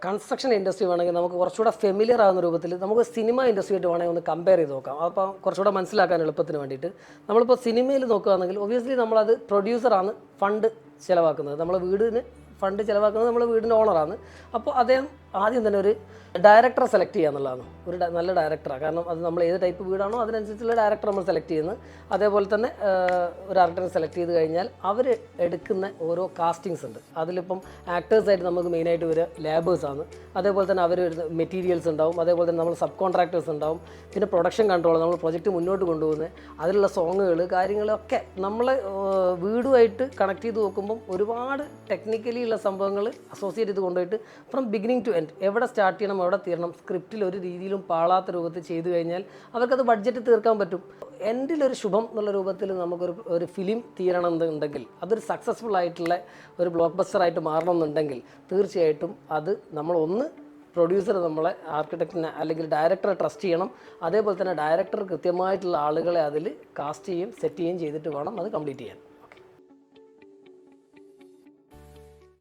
Construction industry വേണമെങ്കിൽ നമുക്ക് കുറച്ചുകൂടെ ഫെമിലിയർ ആകുന്ന രൂപത്തിൽ നമുക്ക് സിനിമ ഇൻഡസ്ട്രിയായിട്ട് വേണമെങ്കിൽ ഒന്ന് കമ്പയർ ചെയ്ത് നോക്കാം. അപ്പോൾ കുറച്ചുകൂടെ മനസ്സിലാക്കാൻ എളുപ്പത്തിന് വേണ്ടിയിട്ട് നമ്മളിപ്പോൾ സിനിമയിൽ നോക്കുകയാണെങ്കിൽ ഒബ്വിയസ്ലി നമ്മളത് പ്രൊഡ്യൂസറാണ് ഫണ്ട് ചിലവാക്കുന്നത്. നമ്മൾ വീടിന് ഫണ്ട് ചിലവാക്കുന്നത് നമ്മൾ വീടിൻ്റെ ഓണറാണ്. അപ്പോൾ അദ്ദേഹം ആദ്യം തന്നെ ഒരു ഡയറക്ടറെ സെലക്ട് ചെയ്യുക എന്നുള്ളതാണ്. ഒരു നല്ല ഡയറക്ടറാണ്. കാരണം അത് നമ്മൾ ഏത് ടൈപ്പ് വീടാണോ അതിനനുസരിച്ചുള്ള ഡയറക്ടർ നമ്മൾ സെലക്ട് ചെയ്യുന്നത്. അതേപോലെ തന്നെ ഒരു ഡയറക്ടറെ സെലക്ട് ചെയ്ത് കഴിഞ്ഞാൽ അവർ എടുക്കുന്ന ഓരോ കാസ്റ്റിങ്സ് ഉണ്ട്. അതിലിപ്പം ആക്ടേഴ്സായിട്ട് നമുക്ക് മെയിനായിട്ട് വരിക ലേബേഴ്സാണ്. അതേപോലെ തന്നെ അവർ മെറ്റീരിയൽസ് ഉണ്ടാവും. അതേപോലെ തന്നെ നമ്മൾ സബ് കോൺട്രാക്ടേഴ്സ് ഉണ്ടാവും. പിന്നെ പ്രൊഡക്ഷൻ കൺട്രോൾ, നമ്മൾ പ്രൊജക്റ്റ് മുന്നോട്ട് കൊണ്ടുപോകുന്നത്, അതിലുള്ള സോങ്ങുകൾ കാര്യങ്ങളൊക്കെ നമ്മൾ വീടുമായിട്ട് കണക്ട് ചെയ്ത് നോക്കുമ്പം ഒരുപാട് ടെക്നിക്കലി ഉള്ള സംഭവങ്ങൾ അസോസിയേറ്റ് ചെയ്ത് കൊണ്ടുപോയിട്ട് ഫ്രം ബിഗിനിങ് ടു എൻഡ് എവിടെ സ്റ്റാർട്ട് ചെയ്യണം എവിടെ തീരണം സ്ക്രിപ്റ്റിൽ ഒരു രീതിയിലും പാളാത്ത രൂപത്തിൽ ചെയ്തു കഴിഞ്ഞാൽ അവർക്കത് ബഡ്ജറ്റ് തീർക്കാൻ പറ്റും. എൻഡിലൊരു ശുഭം എന്നുള്ള രൂപത്തിൽ നമുക്കൊരു ഫിലിം തീരണമെന്നുണ്ടെങ്കിൽ അതൊരു സക്സസ്ഫുൾ ആയിട്ടുള്ള ഒരു ബ്ലോക്ക് ബസ്റ്ററായിട്ട് മാറണമെന്നുണ്ടെങ്കിൽ തീർച്ചയായിട്ടും അത് നമ്മളൊന്ന് പ്രൊഡ്യൂസർ നമ്മളെ ആർക്കിടെക്റ്റിനെ അല്ലെങ്കിൽ ഡയറക്ടറെ ട്രസ്റ്റ് ചെയ്യണം. അതേപോലെ തന്നെ ഡയറക്ടർ കൃത്യമായിട്ടുള്ള ആളുകളെ അതിൽ കാസ്റ്റ് ചെയ്യുകയും സെറ്റ് ചെയ്യുകയും ചെയ്തിട്ട് വേണം അത് കംപ്ലീറ്റ് ചെയ്യാൻ.